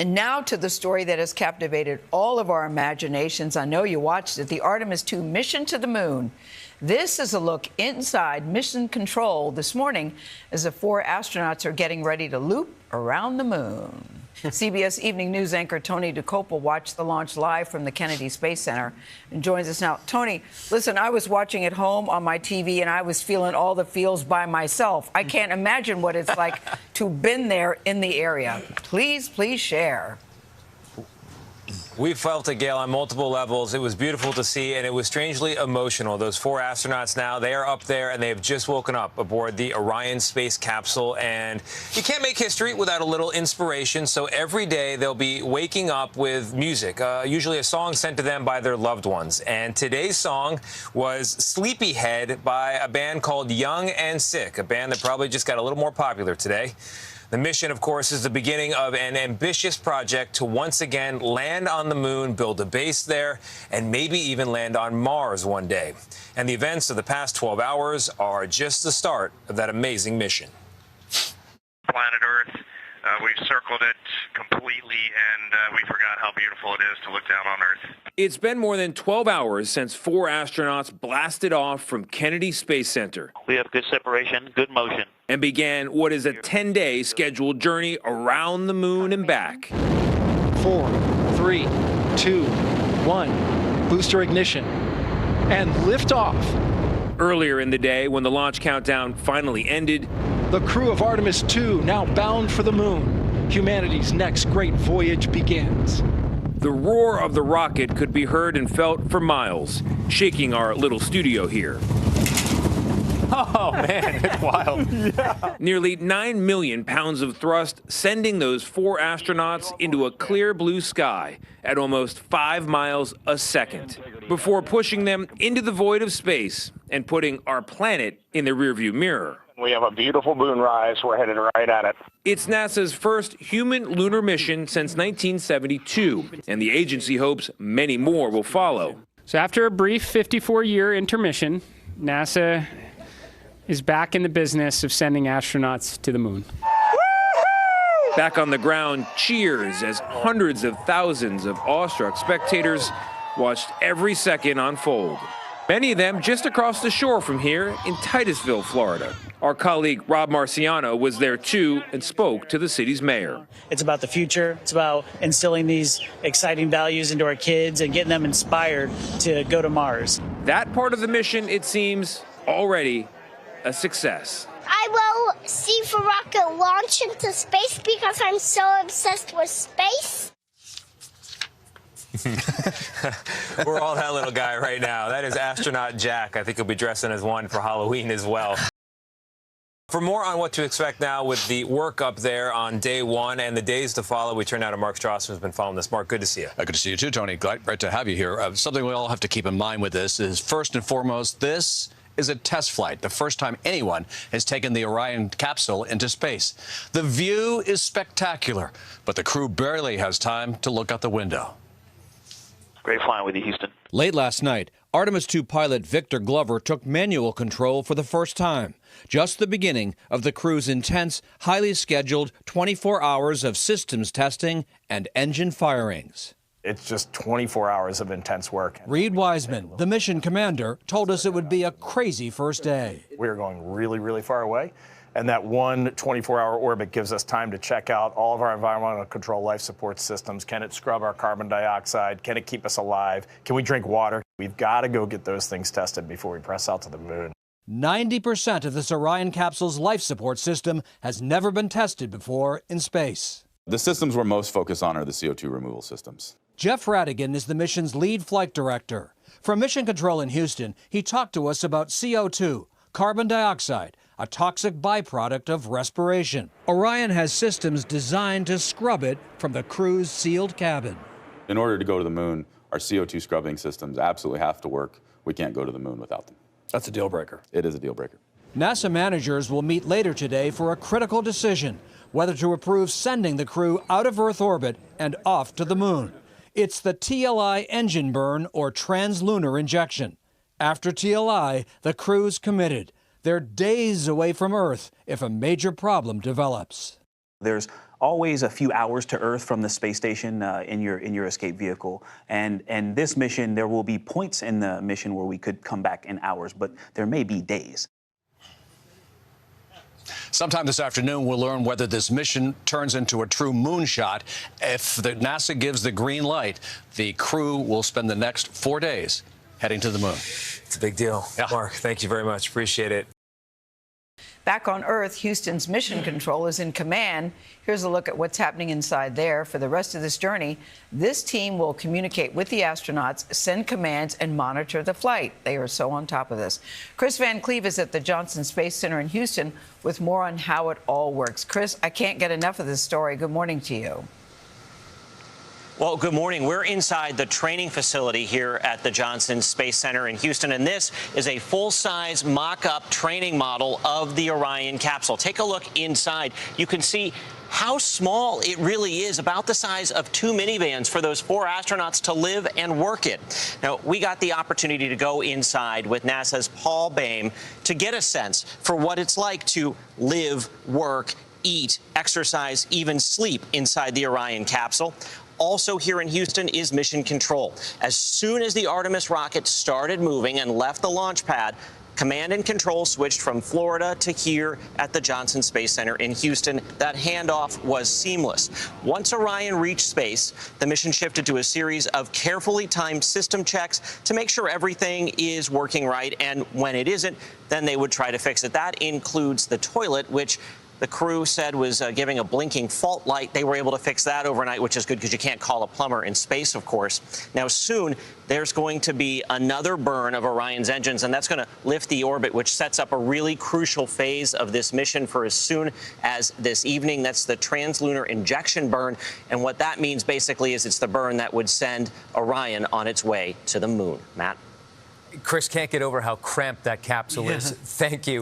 And now to the story that has captivated all of our imaginations. I know you watched it, the Artemis II mission to the moon. This is a look inside mission control this morning as the 4 astronauts are getting ready to loop around the moon. CBS Evening News anchor Tony DeCopel watched the launch live from the Kennedy Space Center and joins us now. Tony, listen, I was watching at home on my TV and I was feeling all the feels by myself. I can't imagine what it's like to have been there in the area. Please share. We felt it, Gayle, on multiple levels. It was beautiful to see, and it was strangely emotional. Those 4 astronauts now, they are up there, and they have just woken up aboard the Orion space capsule. And you can't make history without a little inspiration. So every day they'll be waking up with music, usually a song sent to them by their loved ones. And today's song was Sleepyhead by a band called Young and Sick, a band that probably just got a little more popular today. The mission, of course, is the beginning of an ambitious project to once again land on the moon, build a base there, and maybe even land on Mars one day. And the events of the past 12 hours are just the start of that amazing mission. Planet Earth, we've circled it completely, and we forgot how beautiful it is to look down on Earth. It's been more than 12 hours since 4 astronauts blasted off from Kennedy Space Center. We have good separation, good motion. And began what is a 10-day scheduled journey around the moon and back. 4, 3, 2, 1. Booster ignition. And liftoff. Earlier in the day, when the launch countdown finally ended, the crew of Artemis II now bound for the moon. Humanity's next great voyage begins. The roar of the rocket could be heard and felt for miles, shaking our little studio here. Oh, man, it's wild. Yeah. Nearly 9 million pounds of thrust, sending those 4 astronauts into a clear blue sky at almost 5 miles a second, before pushing them into the void of space and putting our planet in the rearview mirror. We have a beautiful moonrise. We're headed right at it. It's NASA's first human lunar mission since 1972, and the agency hopes many more will follow. So after a brief 54-year intermission, NASA is back in the business of sending astronauts to the moon. Back on the ground, cheers as hundreds of thousands of awestruck spectators watched every second unfold. Many of them just across the shore from here in Titusville, Florida. Our colleague Rob Marciano was there too and spoke to the city's mayor. It's about the future. It's about instilling these exciting values into our kids and getting them inspired to go to Mars. That part of the mission, it seems, already a success. I will see for rocket launch into space because I'm so obsessed with space. We're all that little guy right now. That is astronaut Jack. I think he'll be dressing as one for Halloween as well. For more on what to expect now with the work up there on day 1 and the days to follow, we turn now to Mark Strassman, who's been following this. Mark, good to see you. Good to see you too, Tony. Great to have you here. Something we all have to keep in mind with this is, first and foremost, this is a test flight, the first time anyone has taken the Orion capsule into space. The view is spectacular, but the crew barely has time to look out the window. Great flying with you, Houston. Late last night, Artemis II pilot Victor Glover took manual control for the first time. Just the beginning of the crew's intense, highly scheduled 24 hours of systems testing and engine firings. It's just 24 hours of intense work. Reed Wiseman, the mission commander, told us it would be a crazy first day. We are going really far away, and that one 24-hour orbit gives us time to check out all of our environmental control life support systems. Can it scrub our carbon dioxide? Can it keep us alive? Can we drink water? We've got to go get those things tested before we press out to the moon. 90% of this Orion capsule's life support system has never been tested before in space. The systems we're most focused on are the CO2 removal systems. Jeff Radigan is the mission's lead flight director. From Mission Control in Houston, he talked to us about CO2, carbon dioxide, a toxic byproduct of respiration. Orion has systems designed to scrub it from the crew's sealed cabin. In order to go to the moon, our CO2 scrubbing systems absolutely have to work. We can't go to the moon without them. That's a deal breaker. It is a deal breaker. NASA managers will meet later today for a critical decision, whether to approve sending the crew out of Earth orbit and off to the moon. It's the TLI engine burn or translunar injection. After TLI, the crew's committed. They're days away from Earth if a major problem develops. There's always a few hours to Earth from the space station in your escape vehicle. And this mission, there will be points in the mission where we could come back in hours, but there may be days. Sometime this afternoon, we'll learn whether this mission turns into a true moonshot. If NASA gives the green light, the crew will spend the next 4 days heading to the moon. It's a big deal. Yeah. Mark, thank you very much. Appreciate it. Back on Earth, Houston's mission control is in command. Here's a look at what's happening inside there. For the rest of this journey, this team will communicate with the astronauts, send commands, and monitor the flight. They are so on top of this. Chris Van Cleve is at the Johnson Space Center in Houston with more on how it all works. Chris, I can't get enough of this story. Good morning to you. Well, good morning. We're inside the training facility here at the Johnson Space Center in Houston, and this is a full-size mock-up training model of the Orion capsule. Take a look inside. You can see how small it really is, about the size of 2 minivans for those 4 astronauts to live and work in. Now, we got the opportunity to go inside with NASA's Paul Boehm to get a sense for what it's like to live, work, eat, exercise, even sleep inside the Orion capsule. Also here in Houston is mission control. As soon as the Artemis rocket started moving and left the launch pad, command and control switched from Florida to here at the Johnson Space Center in Houston. That handoff was seamless. Once Orion reached space, the mission shifted to a series of carefully timed system checks to make sure everything is working right, and when it isn't, then they would try to fix it. That includes the toilet, which the crew said was giving a blinking fault light. They were able to fix that overnight, which is good because you can't call a plumber in space, of course. Now, soon, there's going to be another burn of Orion's engines, and that's going to lift the orbit, which sets up a really crucial phase of this mission for as soon as this evening. That's the translunar injection burn. And what that means, basically, is it's the burn that would send Orion on its way to the moon. Matt? Chris, can't get over how cramped that capsule is. Thank you.